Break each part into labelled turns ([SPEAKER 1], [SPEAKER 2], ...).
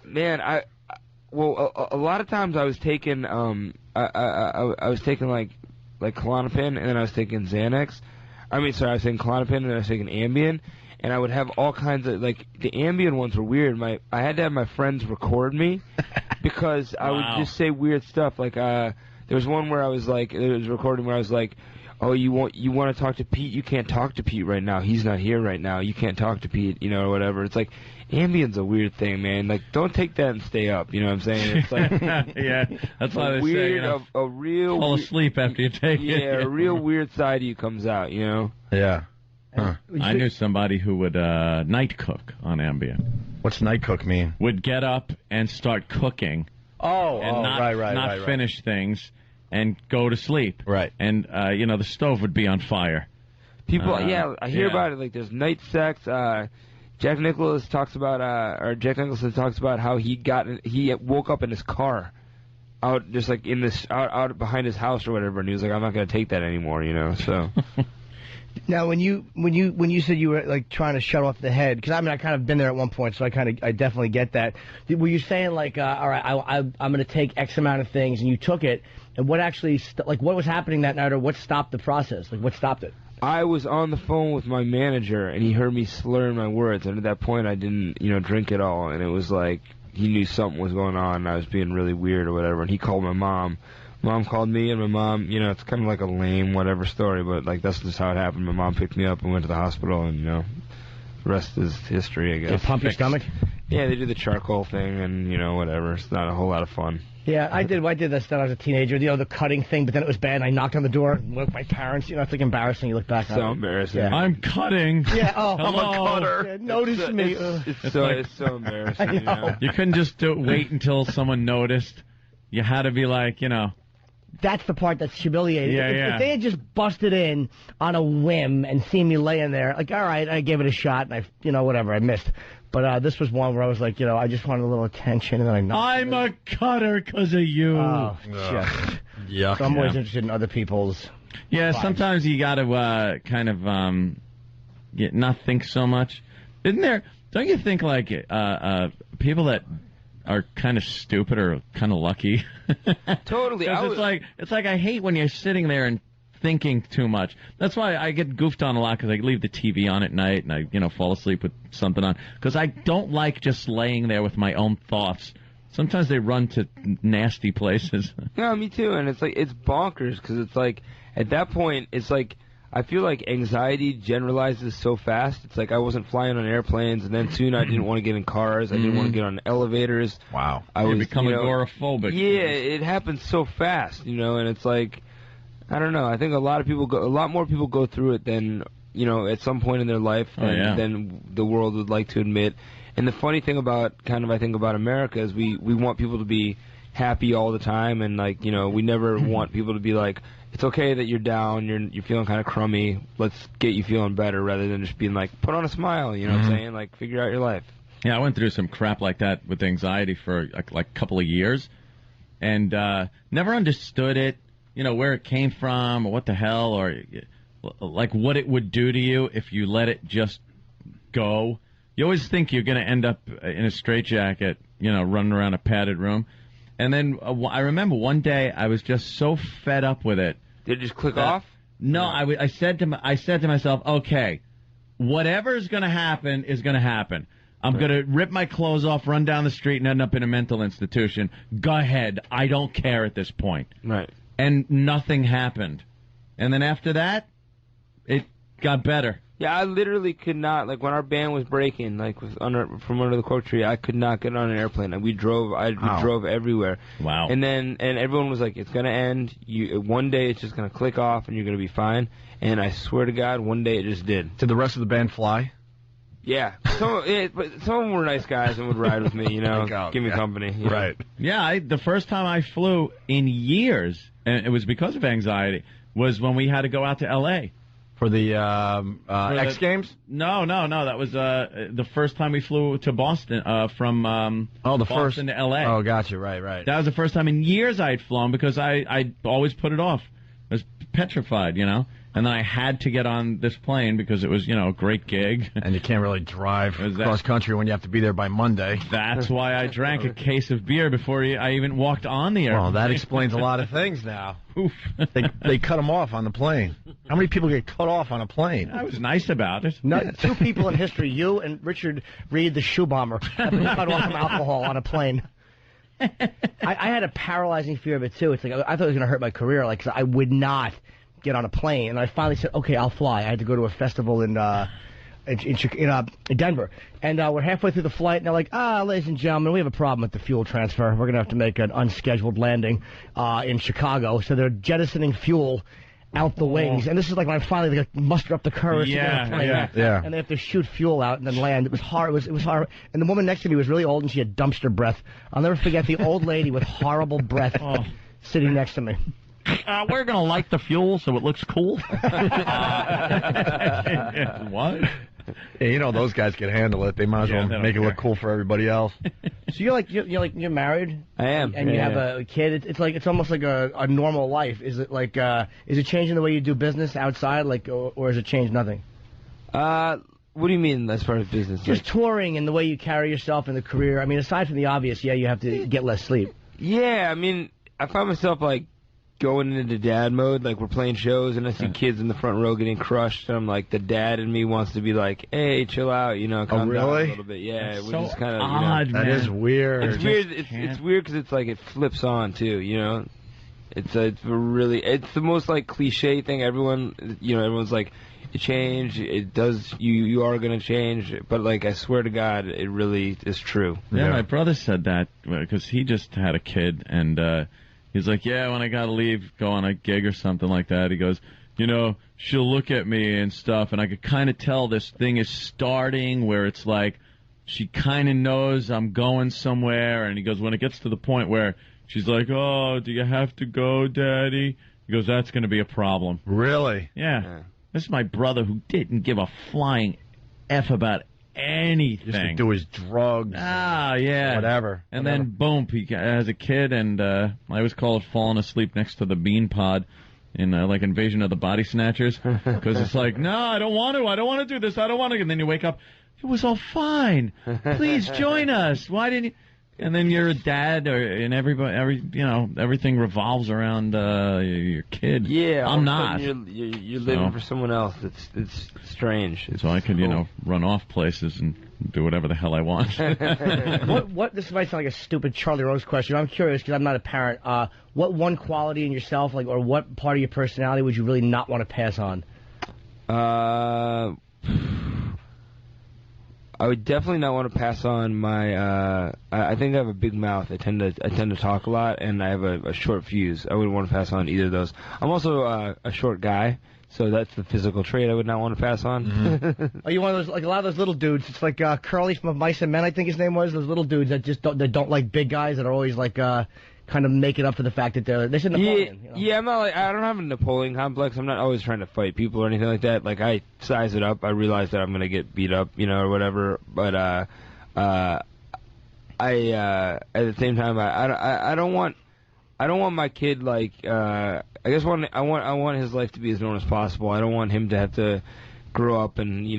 [SPEAKER 1] Man, well, a lot of times I was taking I was taking like Klonopin, and then I was taking Xanax. I was taking Klonopin, and then I was taking Ambien, and I would have all kinds of, like, the Ambien ones were weird. I had to have my friends record me because I would just say weird stuff. Like, there was one where I was like, it was recording where I was like, oh, you want to talk to Pete? You can't talk to Pete right now. He's not here right now. You can't talk to Pete, or whatever. It's like, Ambien's a weird thing, man. Like, don't take that and stay up. You know what I'm saying? It's like,
[SPEAKER 2] yeah, that's why they
[SPEAKER 1] weird,
[SPEAKER 2] say,
[SPEAKER 1] a real
[SPEAKER 2] fall asleep after you take it.
[SPEAKER 1] Yeah, a real weird side of you comes out.
[SPEAKER 3] Yeah. Huh.
[SPEAKER 2] I knew somebody who would night cook on Ambien.
[SPEAKER 3] What's night cook mean?
[SPEAKER 2] Would get up and start cooking.
[SPEAKER 3] And
[SPEAKER 2] not finish things. And go to sleep.
[SPEAKER 3] Right.
[SPEAKER 2] And, the stove would be on fire.
[SPEAKER 1] People, I hear about it. Like, there's night sex. Jack Nicholson talks about how he woke up in his car, out just like out behind his house or whatever, and he was like, I'm not going to take that anymore, So.
[SPEAKER 4] Now, when you said you were like trying to shut off the head, because I kind of been there at one point, so I definitely get that. Were you saying like, all right, I'm going to take X amount of things, and you took it, and what actually what was happening that night, or what stopped the process? Like, what stopped it?
[SPEAKER 1] I was on the phone with my manager, and he heard me slurring my words, and at that point I didn't, drink at all, and it was like he knew something was going on, and I was being really weird or whatever, and he called my mom. Mom called me, and my mom, it's kind of like a lame whatever story, but like that's just how it happened. My mom picked me up and went to the hospital, and the rest is history, I guess.
[SPEAKER 4] They pump your stomach?
[SPEAKER 1] Yeah, they do the charcoal thing, and whatever. It's not a whole lot of fun.
[SPEAKER 4] Yeah, I did that stuff when I was a teenager, the cutting thing, but then it was bad, and I knocked on the door and woke my parents. It's like embarrassing. You look back on it.
[SPEAKER 1] So embarrassing.
[SPEAKER 4] Yeah.
[SPEAKER 2] I'm cutting.
[SPEAKER 4] Yeah,
[SPEAKER 2] I'm
[SPEAKER 4] a cutter. Yeah, notice me.
[SPEAKER 1] It's so embarrassing.
[SPEAKER 2] You couldn't just wait until someone noticed. You had to be like,
[SPEAKER 4] That's the part that's humiliating.
[SPEAKER 2] Yeah,
[SPEAKER 4] if they had just busted in on a whim and seen me laying there, like, all right, I gave it a shot, and whatever, I missed. But this was one where I was like, I just wanted a little attention, and then I knocked.
[SPEAKER 2] I'm a cutter because of you.
[SPEAKER 4] Oh, just.
[SPEAKER 3] Yuck.
[SPEAKER 4] So I'm always interested in other people's.
[SPEAKER 2] Yeah,
[SPEAKER 4] lives.
[SPEAKER 2] Sometimes you got to kind of not think so much. Isn't there? Don't you think like people that are kind of stupid or kind of lucky?
[SPEAKER 1] Totally.
[SPEAKER 2] It's like I hate when you're sitting there and thinking too much. That's why I get goofed on a lot, because I leave the TV on at night and I fall asleep with something on, because I don't like just laying there with my own thoughts. Sometimes they run to nasty places.
[SPEAKER 1] Yeah, me too. And it's like, it's bonkers, because it's like at that point it's like I feel like anxiety generalizes so fast. It's like I wasn't flying on airplanes, and then soon I didn't want to get in cars. I didn't want to get on elevators.
[SPEAKER 3] Wow.
[SPEAKER 2] You become agoraphobic.
[SPEAKER 1] Yeah, it happens so fast, and it's like, I don't know. I think a lot more people go through it than, at some point in their life than the world would like to admit. And the funny thing about, I think about America is we want people to be happy all the time, and like, we never want people to be like, it's okay that you're down, you're feeling kind of crummy, let's get you feeling better, rather than just being like, put on a smile, what I'm saying? Like, figure out your life.
[SPEAKER 2] Yeah, I went through some crap like that with anxiety for like a couple of years, and never understood it, where it came from, or what the hell, or like what it would do to you if you let it just go. You always think you're going to end up in a straitjacket, running around a padded room. And then I remember one day I was just so fed up with it.
[SPEAKER 1] Did it just click off?
[SPEAKER 2] No, I said to myself, okay, whatever is going to happen is going to happen. I'm going to rip my clothes off, run down the street, and end up in a mental institution. Go ahead. I don't care at this point.
[SPEAKER 1] Right.
[SPEAKER 2] And nothing happened. And then after that, it got better.
[SPEAKER 1] Yeah, I literally could not, like, when our band was breaking, like, from under the cork tree, I could not get on an airplane. We drove everywhere.
[SPEAKER 2] Wow.
[SPEAKER 1] And everyone was like, it's going to end. One day it's just going to click off and you're going to be fine. And I swear to God, one day it just did.
[SPEAKER 3] Did the rest of the band fly?
[SPEAKER 1] Yeah. But some of them were nice guys and would ride with me, give me company.
[SPEAKER 3] Right.
[SPEAKER 2] Yeah, the first time I flew in years, and it was because of anxiety, was when we had to go out to L.A.
[SPEAKER 3] For the X Games?
[SPEAKER 2] No. That was the first time we flew to Boston from Boston to L.A.
[SPEAKER 3] Oh, gotcha. Right.
[SPEAKER 2] That was the first time in years I had flown, because I always put it off. I was petrified, And then I had to get on this plane because it was, a great gig.
[SPEAKER 3] And you can't really drive cross country when you have to be there by Monday.
[SPEAKER 2] That's why I drank a case of beer before I even walked on the airplane.
[SPEAKER 3] Well, that explains a lot of things now.
[SPEAKER 2] Oof.
[SPEAKER 3] They cut them off on the plane. How many people get cut off on a plane?
[SPEAKER 2] I was nice about it.
[SPEAKER 4] No, 2 people in history, you and Richard Reed, the shoe bomber, have been cut off from alcohol on a plane. I had a paralyzing fear of it, too. It's like I thought it was going to hurt my career. Like, 'cause I would not get on a plane. And I finally said, okay, I'll fly. I had to go to a festival in Denver. And we're halfway through the flight, and they're like, ladies and gentlemen, we have a problem with the fuel transfer. We're going to have to make an unscheduled landing in Chicago. So they're jettisoning fuel out the wings. And this is like when I finally muster up the courage to get on a plane.
[SPEAKER 3] Yeah.
[SPEAKER 4] And they have to shoot fuel out and then land. It was hard. It was hard. And the woman next to me was really old, and she had dumpster breath. I'll never forget the old lady with horrible breath sitting next to me.
[SPEAKER 5] We're going to light the fuel so it looks cool.
[SPEAKER 2] What?
[SPEAKER 3] Yeah, those guys can handle it. They might as well make it look cool for everybody else.
[SPEAKER 4] So you're married?
[SPEAKER 1] I am.
[SPEAKER 4] And you have a kid. It's almost like a normal life. Is it like is it changing the way you do business outside, or has it changed nothing?
[SPEAKER 1] What do you mean as far as business?
[SPEAKER 4] Just touring and the way you carry yourself in the career. I mean, aside from the obvious, you have to get less sleep.
[SPEAKER 1] Yeah, I mean, I find myself going into dad mode. Like, we're playing shows and I see kids in the front row getting crushed, and I'm like, the dad in me wants to be like, hey, chill out, calm down a little bit. Yeah,
[SPEAKER 2] That's
[SPEAKER 1] which
[SPEAKER 2] so
[SPEAKER 1] is kind of
[SPEAKER 2] odd,
[SPEAKER 3] That is weird.
[SPEAKER 1] It's weird. It's weird because it's like it flips on too. It's the most cliche thing. Everyone's like, you change. It does. You are gonna change. But I swear to God, it really is true.
[SPEAKER 2] Yeah, my brother said that because he just had a kid, and he's like, yeah, when I gotta leave, go on a gig or something like that, he goes, she'll look at me and stuff, and I could kind of tell this thing is starting where it's like she kind of knows I'm going somewhere, and he goes, when it gets to the point where she's like, oh, do you have to go, Daddy? He goes, that's going to be a problem.
[SPEAKER 3] Really?
[SPEAKER 2] Yeah. This is my brother who didn't give a flying F about anything.
[SPEAKER 3] Just to do his drugs.
[SPEAKER 2] Yeah.
[SPEAKER 3] Whatever.
[SPEAKER 2] And then, boom, he has a kid, and I always call it falling asleep next to the bean pod in, Invasion of the Body Snatchers. Because it's like, no, I don't want to do this, I don't want to. And then you wake up, it was all fine. Please join us. Why didn't you? And then you're a dad, and everything revolves around your kid.
[SPEAKER 1] Yeah,
[SPEAKER 2] I'm not.
[SPEAKER 1] You're living for someone else. It's strange.
[SPEAKER 2] So I could, run off places and do whatever the hell I want.
[SPEAKER 4] What? This might sound like a stupid Charlie Rose question. I'm curious because I'm not a parent. What one quality in yourself, or what part of your personality, would you really not want to pass on?
[SPEAKER 1] I would definitely not want to pass on my. I think I have a big mouth. I tend to talk a lot, and I have a short fuse. I wouldn't want to pass on either of those. I'm also a short guy, so that's the physical trait I would not want to pass on.
[SPEAKER 4] Mm-hmm. Are you one of those, like a lot of those little dudes? It's like Curly from Mice and Men, I think his name was. Those little dudes that just don't like big guys, that are always kind of make it up for the fact that they're Napoleon.
[SPEAKER 1] Yeah, I'm not I don't have a Napoleon complex. I'm not always trying to fight people or anything like that. I size it up. I realize that I'm gonna get beat up, or whatever. But I at the same time I don't want my kid I want his life to be as normal as possible. I don't want him to have to grow up and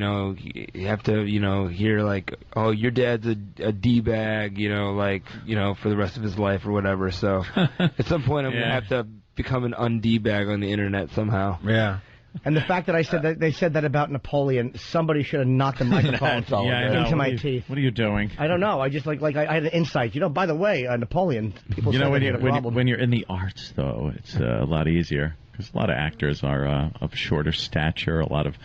[SPEAKER 1] have to hear oh, your dad's a D-bag for the rest of his life or whatever. So at some point I'm gonna have to become an un-D-bag on the internet somehow.
[SPEAKER 3] Yeah.
[SPEAKER 4] And the fact that they said that about Napoleon, somebody should have knocked the microphone into my teeth.
[SPEAKER 2] What are you doing?
[SPEAKER 4] I don't know. I just I had an insight. By the way, Napoleon. People say
[SPEAKER 2] when you're in the arts, though, it's a lot easier because a lot of actors are of shorter stature. A lot of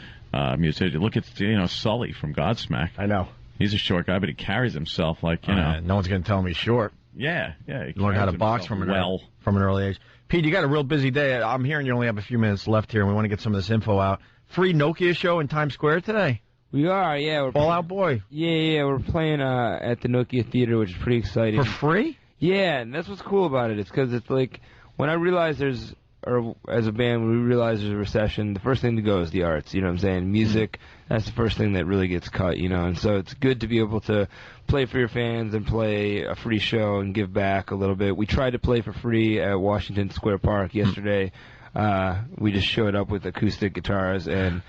[SPEAKER 2] musicians. Look at Sully from Godsmack.
[SPEAKER 4] I know.
[SPEAKER 2] He's a short guy, but he carries himself no
[SPEAKER 3] one's going to tell him he's short.
[SPEAKER 2] Yeah.
[SPEAKER 3] He learned how to box from an early age. Pete, you got a real busy day. I'm hearing you only have a few minutes left here, and we want to get some of this info out. Free Nokia show in Times Square today.
[SPEAKER 1] We are, yeah. We're
[SPEAKER 3] Fall Out Boy.
[SPEAKER 1] Yeah. We're playing at the Nokia Theater, which is pretty exciting.
[SPEAKER 3] For free?
[SPEAKER 1] Yeah, and that's what's cool about it. It's because it's when I realize as a band, when we realize there's a recession, the first thing to go is the arts, you know what I'm saying? Music, that's the first thing that really gets cut, and so it's good to be able to play for your fans and play a free show and give back a little bit. We tried to play for free at Washington Square Park yesterday. we just showed up with acoustic guitars and